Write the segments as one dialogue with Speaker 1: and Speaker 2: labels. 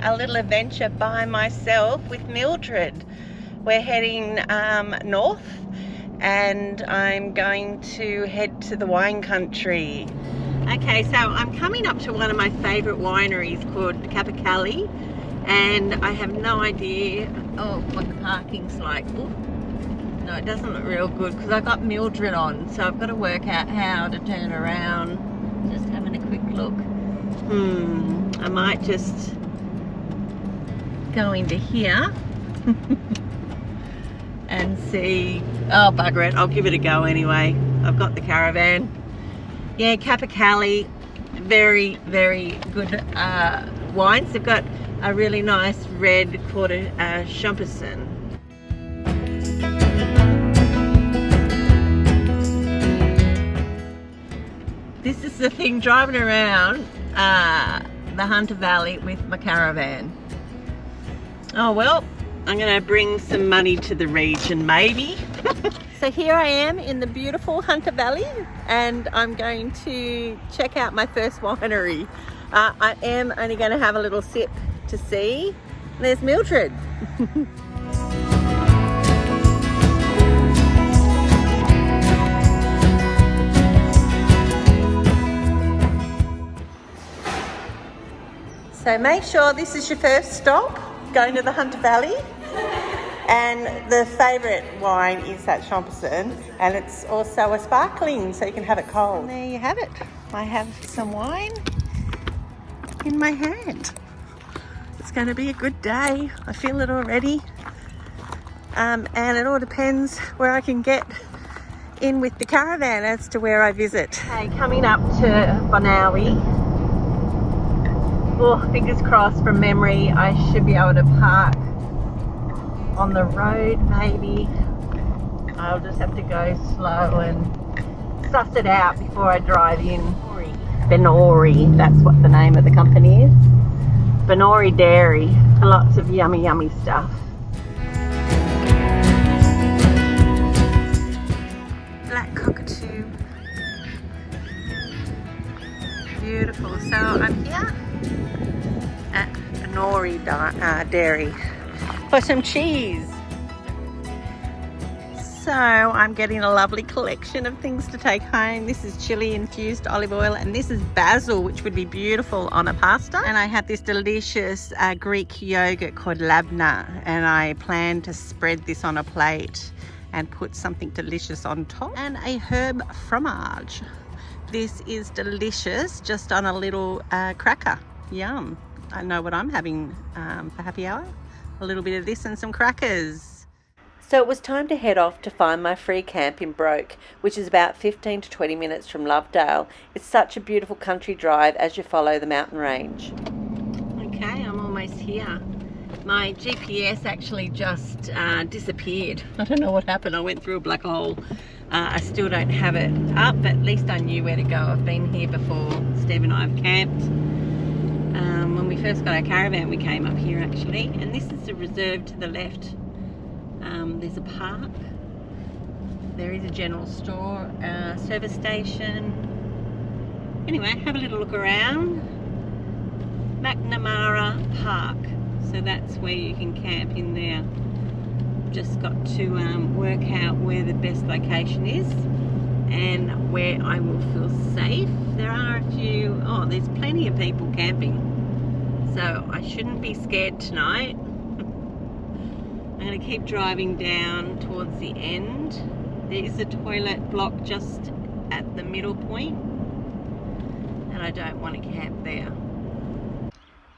Speaker 1: a little adventure by myself with Mildred. We're heading north, and I'm going to head to the wine country. Okay, so I'm coming up to one of my favourite wineries called Campfire, and I have no idea what parking's like. Ooh, no, it doesn't look real good because I've got Mildred on, so I've got to work out how to turn around. Just having a quick look. I might just go into here and see. Oh, bugger it, I'll give it a go anyway. I've got the Caravan. Yeah, Campfire, very, very good wines. They've got a really nice red quarter Champerson. This is the thing, driving around the Hunter Valley with my Caravan. Oh well, I'm going to bring some money to the region maybe. So here I am in the beautiful Hunter Valley, and I'm going to check out my first winery. I am only going to have a little sip to see. There's Mildred. So make sure this is your first stop, going to the Hunter Valley. And the favourite wine is that Champerson, and it's also a sparkling, so you can have it cold. And there you have it. I have some wine in my hand. It's going to be a good day. I feel it already. And it all depends where I can get in with the Caravan as to where I visit. Okay, coming up to Bonawi. Oh, fingers crossed, from memory, I should be able to park on the road maybe. I'll just have to go slow and suss it out before I drive in. Benori, that's what the name of the company is. Benori Dairy, lots of yummy stuff. Black cockatoo. Beautiful. So I'm here at Benori Dairy for some cheese. So I'm getting a lovely collection of things to take home. This is chili infused olive oil, and this is basil, which would be beautiful on a pasta. And I have this delicious Greek yogurt called labna, and I plan to spread this on a plate and put something delicious on top. And a herb fromage. This is delicious, just on a little cracker. Yum. I know what I'm having for happy hour. A little bit of this and some crackers. So it was time to head off to find my free camp in Broke, which is about 15 to 20 minutes from Lovedale. It's such a beautiful country drive as you follow the mountain range. Okay, I'm almost here. My GPS actually just disappeared. I don't know what happened. I went through a black hole. I still don't have it up, but at least I knew where to go. I've been here before. Steve and I have camped. When we first got our Caravan, we came up here actually, and this is the reserve to the left. There's a park, there is a general store, service station. Anyway, have a little look around. McNamara Park, so that's where you can camp in there. Just got to work out where the best location is and where I will feel safe. There are a few, there's plenty of people camping, so I shouldn't be scared tonight. I'm going to keep driving down towards the end. There is a toilet block just at the middle point, and I don't want to camp there.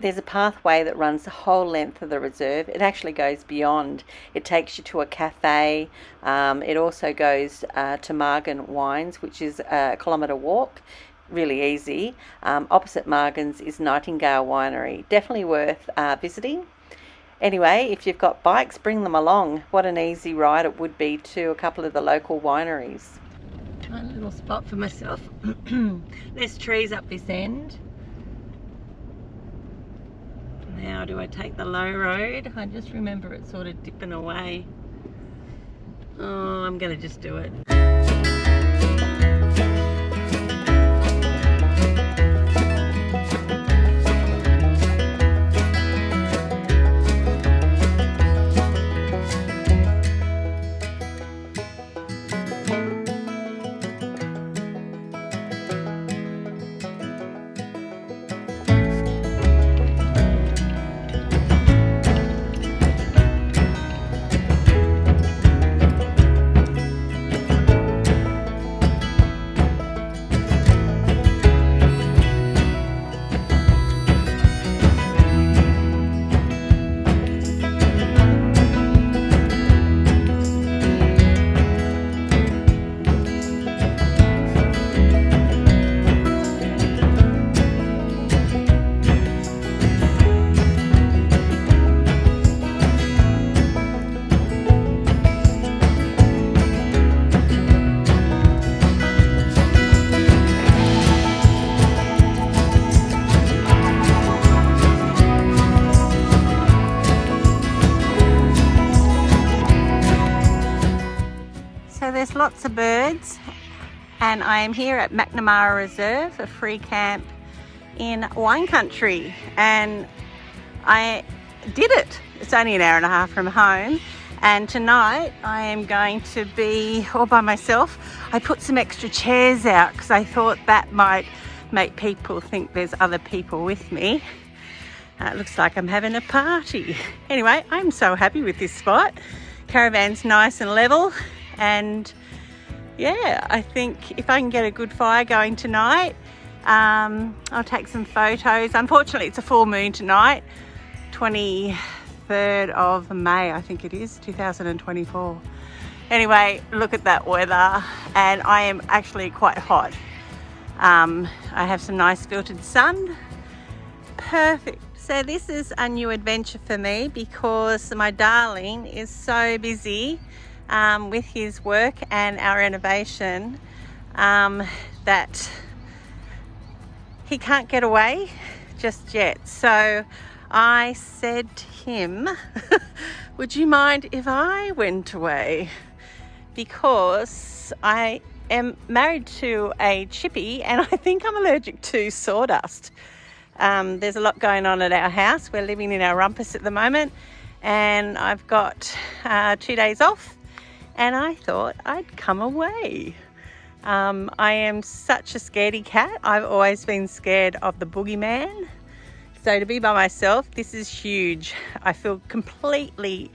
Speaker 1: There's a pathway that runs the whole length of the reserve. It actually goes beyond. It takes you to a cafe. It also goes to Margan Wines, which is a kilometre walk. Really easy. Opposite Margan's is Nightingale Winery. Definitely worth visiting. Anyway, if you've got bikes, bring them along. What an easy ride it would be to a couple of the local wineries. Try a little spot for myself. There's trees up this end. Now do I take the low road? I just remember it sort of dipping away. Oh, I'm going to just do it. lots of birds, and I am here at McNamara Reserve, a free camp in wine country, and I did it. It's only an hour and a half from home, and tonight I am going to be all by myself. I put some extra chairs out because I thought that might make people think there's other people with me. It looks like I'm having a party. Anyway, I'm so happy with this spot. Caravan's nice and level, and yeah, I think if I can get a good fire going tonight, I'll take some photos. Unfortunately, it's a full moon tonight, 23rd of May, I think it is, 2024. Anyway, look at that weather, and I am actually quite hot. I have some nice filtered sun. Perfect. So this is a new adventure for me because my darling is so busy with his work and our renovation that he can't get away just yet. So I said to him, would you mind if I went away? Because I am married to a chippy and I think I'm allergic to sawdust. There's a lot going on at our house. We're living in our rumpus at the moment, and I've got 2 days off, and I thought I'd come away. I am such a scaredy cat. I've always been scared of the boogeyman. So to be by myself, this is huge. I feel completely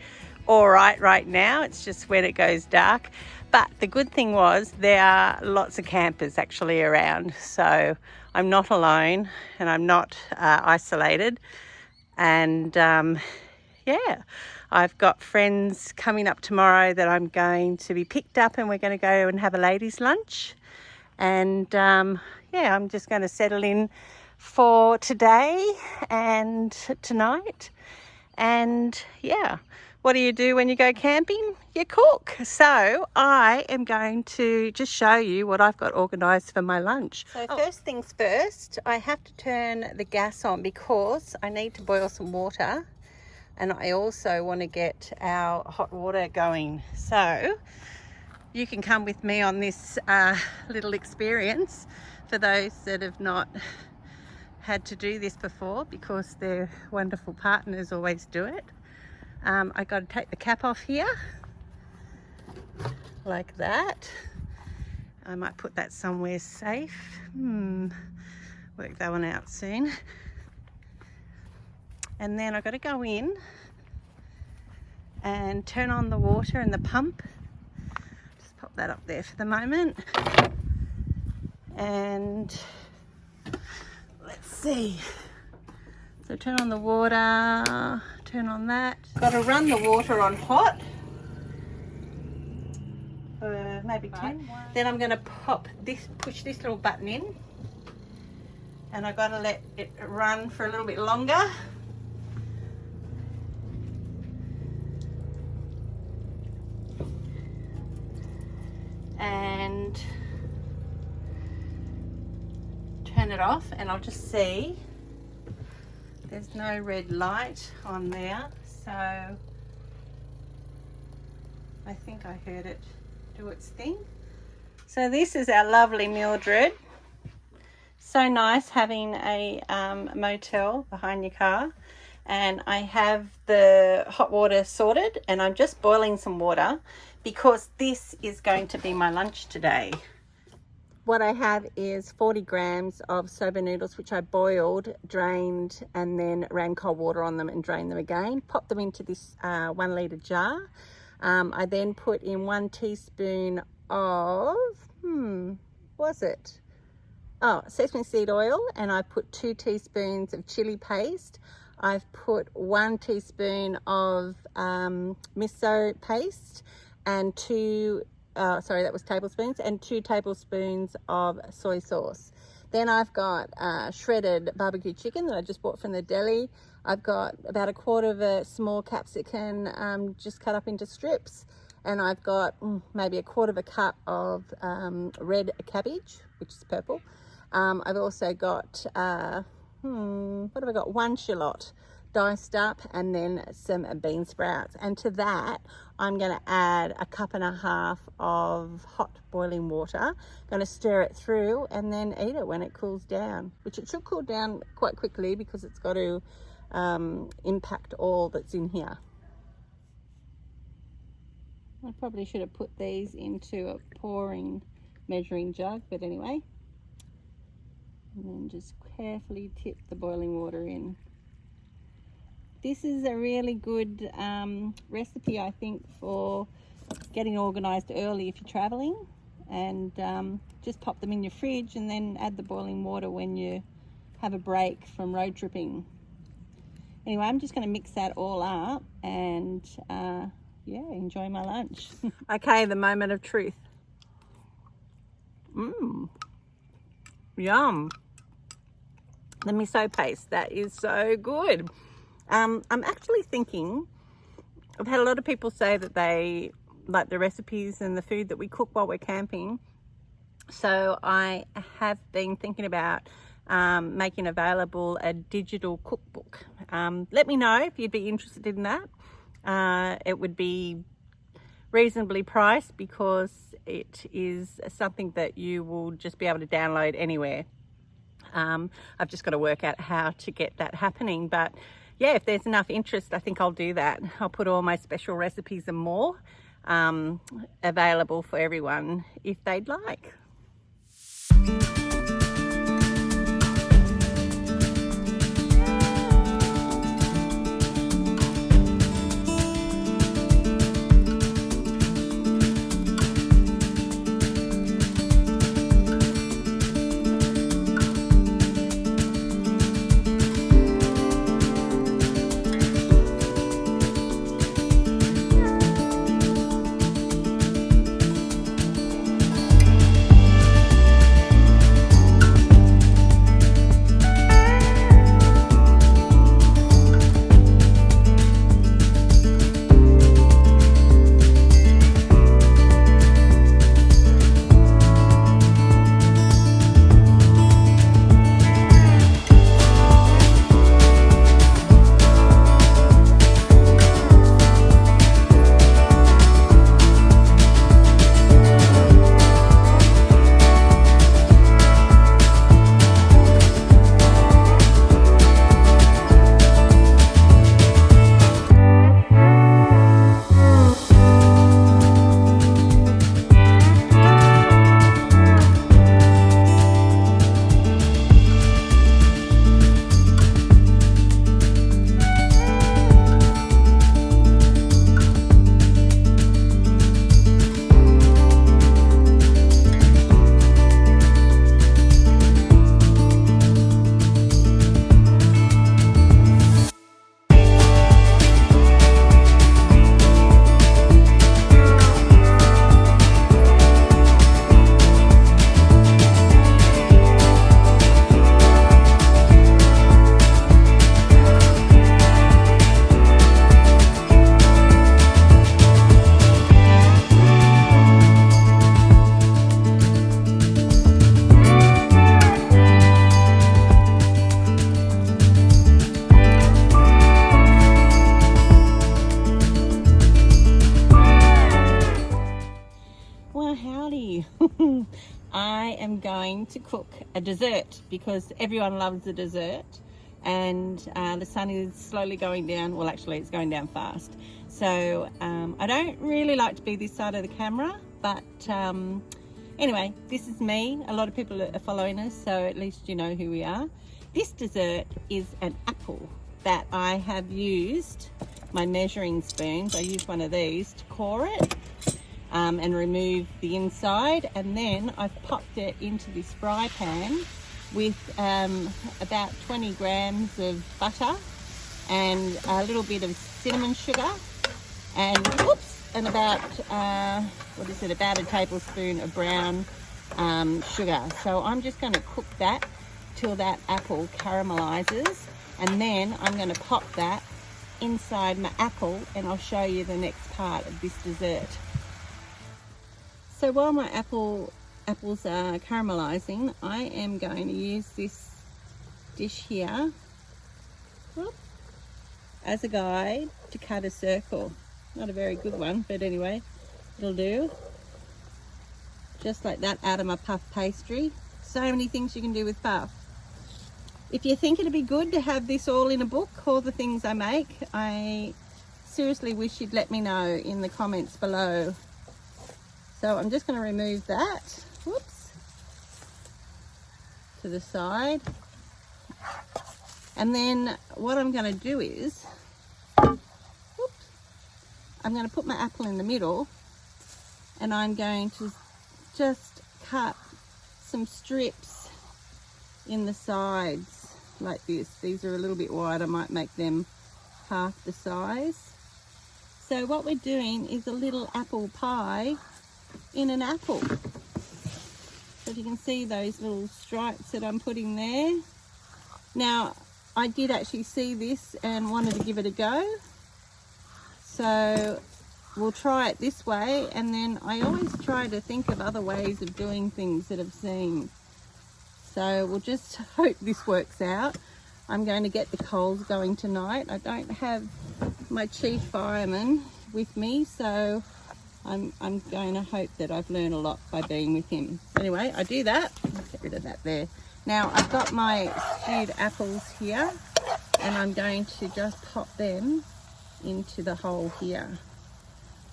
Speaker 1: all right now. It's just when it goes dark. But the good thing was there are lots of campers actually around. So I'm not alone and I'm not isolated. And yeah, I've got friends coming up tomorrow that I'm going to be picked up, and we're going to go and have a ladies' lunch. And yeah, I'm just going to settle in for today and tonight. And yeah, what do you do when you go camping? You cook. So I am going to just show you what I've got organised for my lunch. So first things first, I have to turn the gas on because I need to boil some water, and I also want to get our hot water going. So you can come with me on this little experience for those that have not had to do this before, because their wonderful partners always do it. I got to take the cap off here like that. I might put that somewhere safe. Work that one out soon. And then I've got to go in and turn on the water and the pump. Just pop that up there for the moment. And let's see. So turn on the water, turn on that. Got to run the water on hot for maybe 10. Then I'm going to push this little button in, and I've got to let it run for a little bit longer. And turn it off, and I'll just see. There's no red light on there, so I think I heard it do its thing. So this is our lovely Mildred. So nice having a motel behind your car. And I have the hot water sorted, and I'm just boiling some water because this is going to be my lunch today. What I have is 40 grams of soba noodles, which I boiled, drained, and then ran cold water on them and drained them again. Pop them into this 1 litre jar. I then put in 1 teaspoon of, sesame seed oil, and I put 2 teaspoons of chili paste. I've put 1 teaspoon of miso paste and 2 tablespoons, and 2 tablespoons of soy sauce. Then I've got shredded barbecue chicken that I just bought from the deli. I've got about 1/4 of a small capsicum just cut up into strips, and I've got maybe 1/4 of a cup of red cabbage, which is purple. I've also got 1 shallot diced up, and then some bean sprouts. And to that, I'm going to add a 1.5 cups of hot boiling water. Going to stir it through and then eat it when it cools down, which it should cool down quite quickly because it's got to impact all that's in here. I probably should have put these into a pouring measuring jug, but anyway. And then just carefully tip the boiling water in. This is a really good recipe, I think, for getting organised early if you're travelling, and just pop them in your fridge and then add the boiling water when you have a break from road tripping. Anyway, I'm just going to mix that all up and yeah, enjoy my lunch. Okay, the moment of truth. Yum. The miso paste, that is so good. I'm actually thinking, I've had a lot of people say that they like the recipes and the food that we cook while we're camping. So I have been thinking about making available a digital cookbook. Let me know if you'd be interested in that. It would be reasonably priced because it is something that you will just be able to download anywhere. I've just got to work out how to get that happening, but yeah, if there's enough interest, I think I'll do that. I'll put all my special recipes and more available for everyone if they'd like. I am going to cook a dessert because everyone loves a dessert, and the sun is slowly going down. Well, actually it's going down fast, so I don't really like to be this side of the camera, but anyway, this is me. A lot of people are following us, so at least you know who we are. This dessert is an apple that I have used my measuring spoons. I used one of these to core it and remove the inside, and then I've popped it into this fry pan with about 20 grams of butter and a little bit of cinnamon sugar and about about a tablespoon of brown sugar. So I'm just going to cook that till that apple caramelizes, and then I'm going to pop that inside my apple, and I'll show you the next part of this dessert. So while my apples are caramelizing, I am going to use this dish here as a guide to cut a circle. Not a very good one, but anyway, it'll do. Just like that out of my puff pastry. So many things you can do with puff. If you think it'd be good to have this all in a book, all the things I make, I seriously wish you'd let me know in the comments below. So I'm just going to remove that, whoops, to the side. And then what I'm going to do is, whoops, I'm going to put my apple in the middle, and I'm going to just cut some strips in the sides like this. These are a little bit wide, I might make them half the size. So what we're doing is a little apple pie in an apple. So if you can see those little stripes that I'm putting there. Now, I did actually see this and wanted to give it a go. So we'll try it this way, and then I always try to think of other ways of doing things that I've seen. So we'll just hope this works out. I'm going to get the coals going tonight. I don't have my chief fireman with me, so I'm going to hope that I've learned a lot by being with him. Anyway, I do that. Let's get rid of that there. Now I've got my stewed apples here, and I'm going to just pop them into the hole here.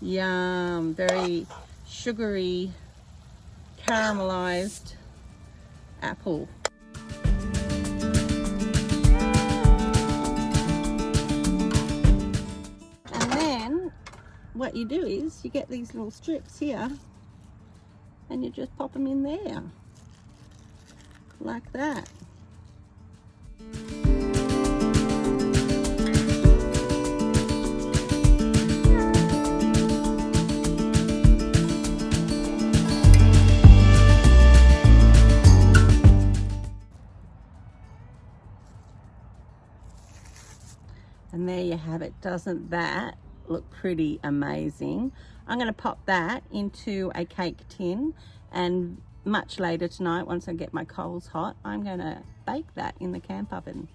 Speaker 1: Yum, very sugary, caramelized apple. And then what you do is you get these little strips here, and you just pop them in there like that. And there you have it. Doesn't that look pretty amazing? I'm going to pop that into a cake tin, and much later tonight, once I get my coals hot, I'm going to bake that in the camp oven.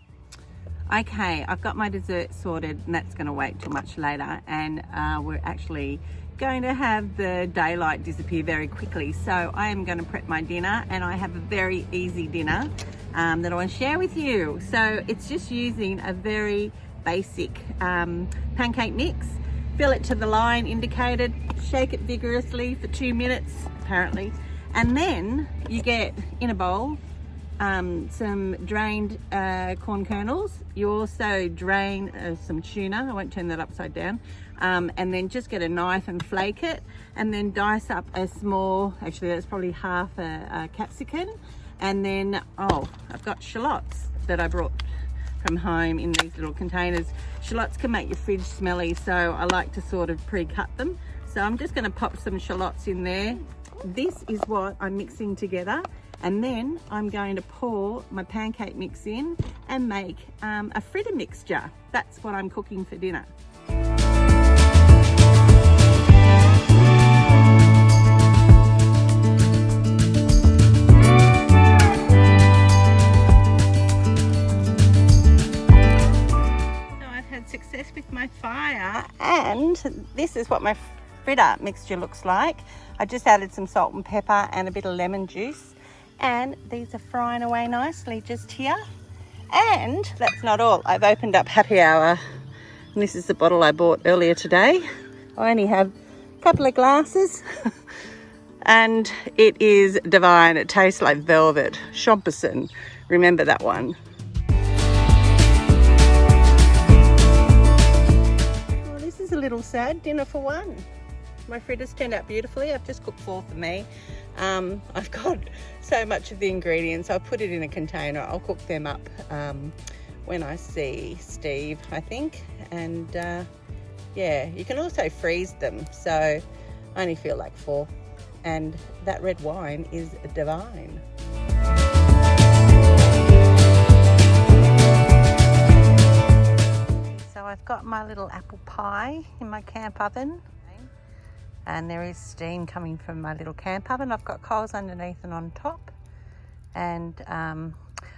Speaker 1: Okay, I've got my dessert sorted, and that's going to wait till much later, and we're actually going to have the daylight disappear very quickly. So I am going to prep my dinner, and I have a very easy dinner that I want to share with you. So it's just using a very basic pancake mix. Fill it to the line indicated, shake it vigorously for 2 minutes apparently, and then you get in a bowl some drained corn kernels. You also drain some tuna. I won't turn that upside down. And then just get a knife and flake it, and then dice up a small, actually that's probably half a capsicum, and then I've got shallots that I brought from home in these little containers. Shallots can make your fridge smelly, so I like to sort of pre-cut them. So I'm just going to pop some shallots in there. This is what I'm mixing together, and then I'm going to pour my pancake mix in and make a fritter mixture. That's what I'm cooking for dinner. Success with my fire, and this is what my fritter mixture looks like. I just added some salt and pepper and a bit of lemon juice, and these are frying away nicely just here. And that's not all. I've opened up Happy Hour, and this is the bottle I bought earlier today. I only have a couple of glasses and it is divine. It tastes like velvet. Champerson, remember that one. A little sad dinner for one. My fritters turned out beautifully. I've just cooked 4 for me. I've got so much of the ingredients. I'll put it in a container. I'll cook them up when I see Steve, I think. And yeah, you can also freeze them. So I only feel like 4. And that red wine is divine. So I've got my little apple pie in my camp oven, and there is steam coming from my little camp oven. I've got coals underneath and on top, and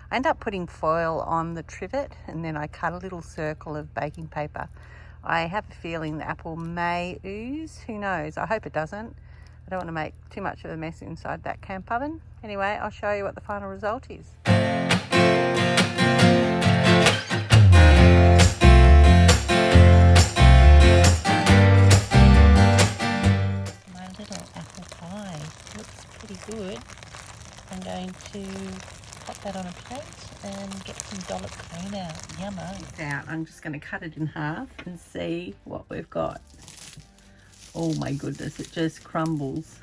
Speaker 1: I end up putting foil on the trivet and then I cut a little circle of baking paper. I have a feeling the apple may ooze. Who knows? I hope it doesn't. I don't want to make too much of a mess inside that camp oven. Anyway, I'll show you what the final result is. My little apple pie looks pretty good. I'm going to pop that on a plate and get some dollop cream out. Yummo. I'm just going to cut it in half and see what we've got. Oh my goodness, it just crumbles.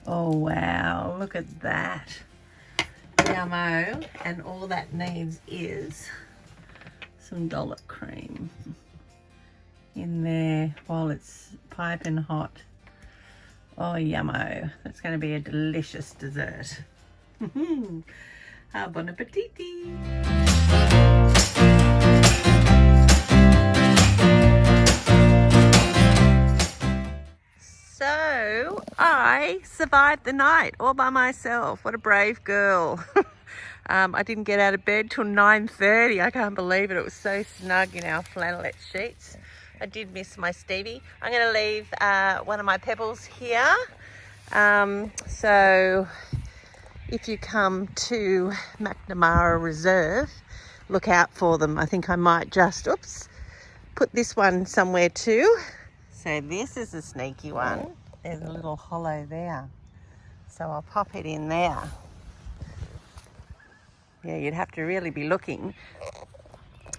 Speaker 1: Oh wow, look at that. Yummo. And all that needs is some dollop cream in there while it's piping hot. Oh yummo. That's going to be a delicious dessert. Bon appetit. So I survived the night all by myself. What a brave girl. I didn't get out of bed till 9:30. I can't believe it. It was so snug in our flannelette sheets. I did miss my Stevie. I'm going to leave one of my pebbles here. So if you come to McNamara Reserve, look out for them. I think I might just, put this one somewhere too. So this is a sneaky one. There's a little hollow there. So I'll pop it in there. Yeah, you'd have to really be looking.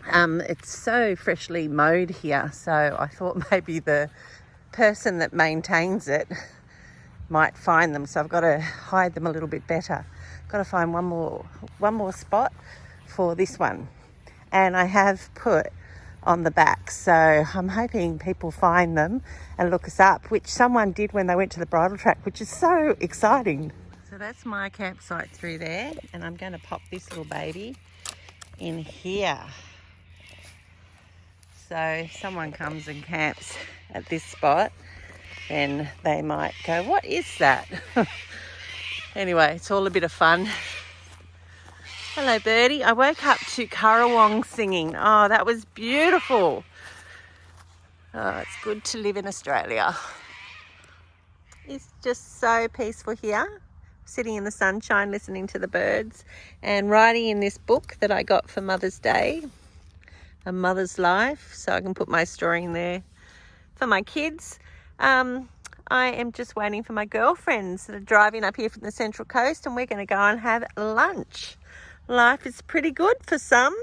Speaker 1: It's so freshly mowed here, so I thought maybe the person that maintains it might find them, so I've got to hide them a little bit better. Got to find one more spot for this one, and I have put on the back, so I'm hoping people find them and look us up, which someone did when they went to the bridle track, which is so exciting. So that's my campsite through there, and I'm going to pop this little baby in here. So if someone comes and camps at this spot, then they might go, what is that? Anyway, it's all a bit of fun. Hello, birdie. I woke up to Caravan singing. Oh, that was beautiful. Oh, it's good to live in Australia. It's just so peaceful here. Sitting in the sunshine, listening to the birds and writing in this book that I got for Mother's Day. A Mother's Life, so I can put my story in there for my kids. I am just waiting for my girlfriends that are driving up here from the Central Coast, and we're going to go and have lunch. Life is pretty good for some.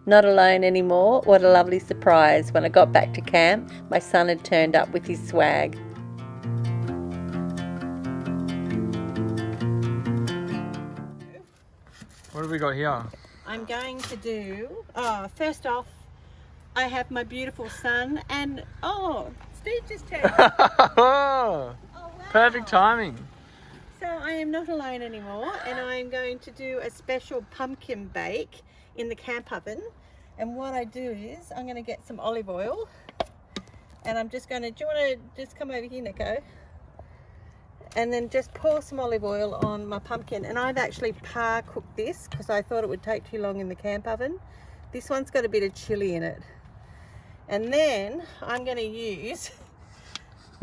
Speaker 1: Not alone anymore. What a lovely surprise. When I got back to camp, my son had turned up with his swag.
Speaker 2: What have we got here?
Speaker 1: I'm going to do, first off, I have my beautiful son and, Steve just turned up.
Speaker 2: Oh, wow. Perfect timing.
Speaker 1: So I am not alone anymore, and I am going to do a special pumpkin bake in the camp oven. And what I do is I'm going to get some olive oil, and I'm just going to, do you want to just come over here, Nico? And then just pour some olive oil on my pumpkin. And I've actually par cooked this because I thought it would take too long in the camp oven. This one's got a bit of chili in it. And then I'm going to use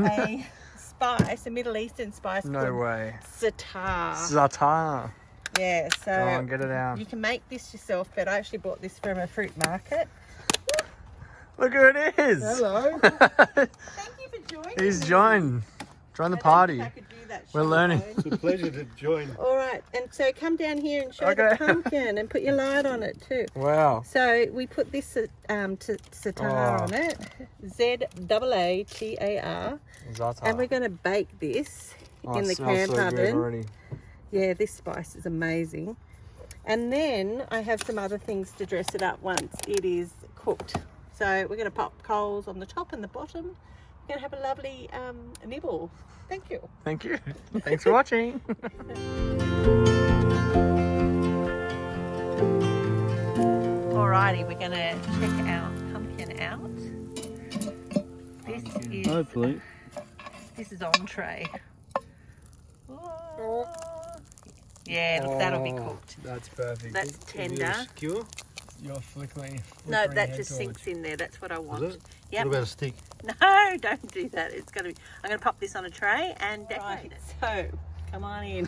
Speaker 1: a spice, a Middle Eastern spice.
Speaker 2: No way.
Speaker 1: Za'atar.
Speaker 2: Za'atar.
Speaker 1: Yeah, so
Speaker 2: Go on, get it out.
Speaker 1: you can make this yourself, but I actually bought this from a fruit market.
Speaker 2: Look who it is.
Speaker 1: Hello. Thank you for joining
Speaker 2: He's
Speaker 1: me.
Speaker 2: joined the
Speaker 1: I don't
Speaker 2: party.
Speaker 1: think I could do that
Speaker 2: We're
Speaker 1: show
Speaker 2: learning.
Speaker 1: alone.
Speaker 3: It's a pleasure to join.
Speaker 1: All right, and so come down here and show the
Speaker 2: Okay.
Speaker 1: pumpkin and put your light on it too.
Speaker 2: Wow.
Speaker 1: So we put this Za'atar on it, Za'atar,
Speaker 2: Za'atar.
Speaker 1: and we're going to bake this
Speaker 2: Oh,
Speaker 1: in
Speaker 2: it
Speaker 1: the
Speaker 2: smells
Speaker 1: camp
Speaker 2: so good
Speaker 1: oven.
Speaker 2: already.
Speaker 1: Yeah, this spice is amazing. And then I have some other things to dress it up once it is cooked. So we're going to pop coals on the top and the bottom. We're going to have a lovely nibble. Thank you.
Speaker 2: Thank you. Thanks for watching.
Speaker 1: Alrighty, we're going to check our pumpkin out.
Speaker 3: Hopefully.
Speaker 1: This is entree. Oh. Yeah, look, that'll be cooked.
Speaker 2: That's perfect.
Speaker 1: That's tender.
Speaker 3: Secure?
Speaker 2: You're flickering.
Speaker 1: No, that just sinks in there. That's what I want.
Speaker 3: Is it?
Speaker 1: Yep.
Speaker 3: What about a stick?
Speaker 1: No, don't do that. It's gonna be. I'm gonna pop this on a tray and decorate it. So, come on in.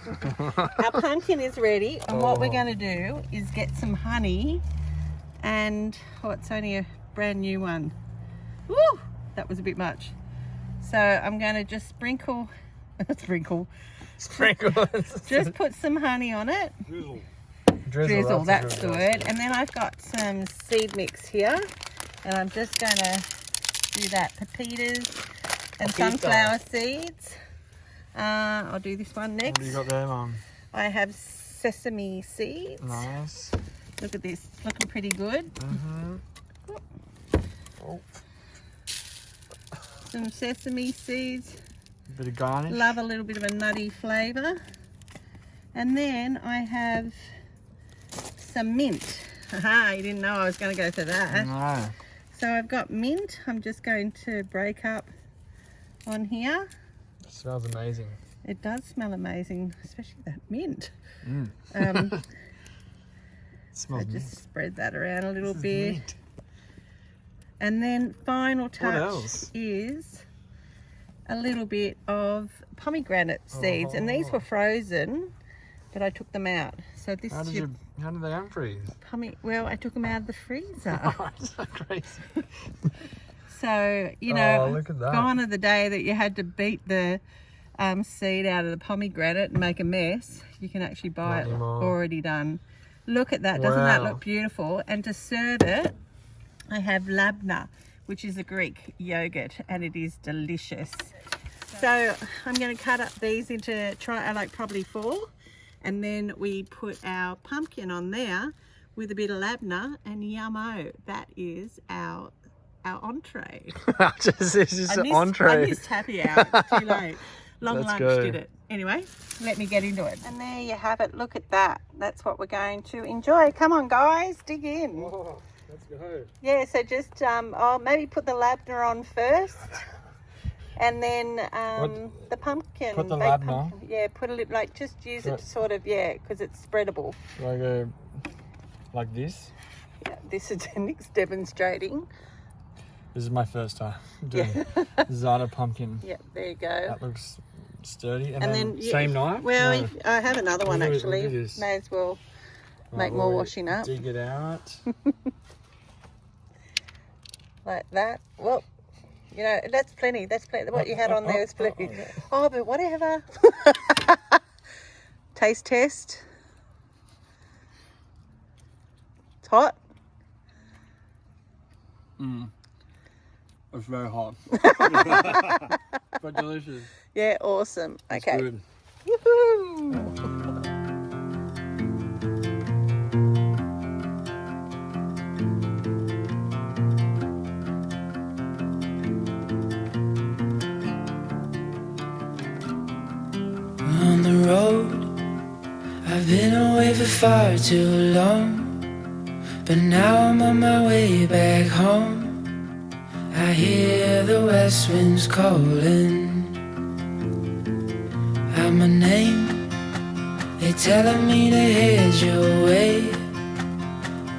Speaker 1: Our pumpkin is ready, and what we're gonna do is get some honey, and it's only a brand new one. Woo! That was a bit much. So I'm gonna just sprinkle. Just put some honey on it. Drizzle, that's the word. And then I've got some seed mix here, and I'm just gonna do that. Pepitas and sunflower seeds. I'll do this one next.
Speaker 2: What do you got there, Mum?
Speaker 1: I have sesame seeds.
Speaker 2: Nice.
Speaker 1: Look at this, looking pretty good.
Speaker 2: Mm-hmm. Oh,
Speaker 1: Some sesame seeds.
Speaker 2: a bit of garnish.
Speaker 1: Love a little bit of a nutty flavour. And then I have some mint. Haha, you didn't know I was going to go for that.
Speaker 2: No.
Speaker 1: So I've got mint. I'm just going to break up on here.
Speaker 2: It smells amazing.
Speaker 1: It does smell amazing, especially that mint.
Speaker 2: Mm.
Speaker 1: It
Speaker 2: smells
Speaker 1: just spread that around a little
Speaker 2: This is
Speaker 1: bit.
Speaker 2: mint.
Speaker 1: And then final touch
Speaker 2: else?
Speaker 1: is a little bit of pomegranate seeds. And these were frozen, but I took them out. So this
Speaker 2: How
Speaker 1: is
Speaker 2: did
Speaker 1: your
Speaker 2: how did they unfreeze?
Speaker 1: well, I took them out of the freezer.
Speaker 2: Oh, that's so crazy.
Speaker 1: So, you know,
Speaker 2: Oh, look at that.
Speaker 1: gone are the day that you had to beat the seed out of the pomegranate and make a mess. You can actually buy
Speaker 2: Not
Speaker 1: it
Speaker 2: anymore.
Speaker 1: already done. Look at that. Doesn't that
Speaker 2: Wow.
Speaker 1: look beautiful? And to serve it, I have labna, which is a Greek yogurt, and it is delicious. So I'm going to cut up these into probably 4, and then we put our pumpkin on there with a bit of labna, and yummo, that is our entree.
Speaker 2: It's just an
Speaker 1: I
Speaker 2: entree.
Speaker 1: missed happy hour. It's too late. Long
Speaker 2: Let's
Speaker 1: lunch
Speaker 2: go.
Speaker 1: did it. Anyway, let me get into it. And there you have it. Look at that. That's what we're going to enjoy. Come on, guys, dig in.
Speaker 2: Oh, let's go.
Speaker 1: Yeah, so just I'll maybe put the labna on first, and then the pumpkin.
Speaker 2: Put the
Speaker 1: baked
Speaker 2: labna?
Speaker 1: pumpkin. Yeah, put a little, like, just use it to sort of, because it's spreadable.
Speaker 2: Do I go like this?
Speaker 1: Yeah, this is Nick's demonstrating.
Speaker 2: This is my first time doing Za'atar pumpkin.
Speaker 1: Yeah, there you go.
Speaker 2: That looks sturdy. And,
Speaker 1: And
Speaker 2: then
Speaker 1: then
Speaker 2: same knife?
Speaker 1: Well,
Speaker 2: No.
Speaker 1: I have another one
Speaker 2: We'll do
Speaker 1: actually.
Speaker 2: this.
Speaker 1: May as well make
Speaker 2: Right,
Speaker 1: more
Speaker 2: we'll
Speaker 1: washing up
Speaker 2: Dig it out.
Speaker 1: like that. Well, you know, that's plenty. That's plenty. What you had on there is plenty. Oh, but whatever. Taste test. It's hot.
Speaker 2: It's very hot. But delicious.
Speaker 1: Yeah, awesome. Okay.
Speaker 2: Good.
Speaker 1: Woohoo!
Speaker 4: On the road, I've been away for far too long. But now I'm on my way back home. I hear the west winds calling out my name. They're telling me to head your way,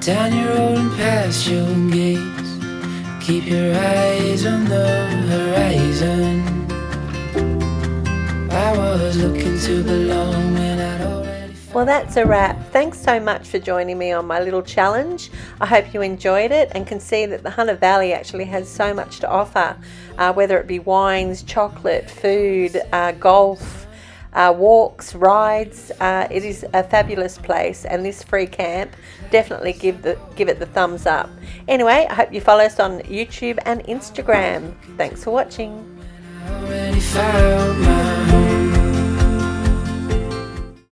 Speaker 4: down your road and past your gates. Keep your eyes on the horizon. I was looking to belong when I'd already found.
Speaker 1: Well, that's a wrap. Thanks so much for joining me on my little challenge. I hope you enjoyed it and can see that the Hunter Valley actually has so much to offer, whether it be wines, chocolate, food, golf, walks, rides. It is a fabulous place, and this free camp, definitely give it the thumbs up. Anyway, I hope you follow us on YouTube and Instagram. Thanks for watching.
Speaker 4: I already found my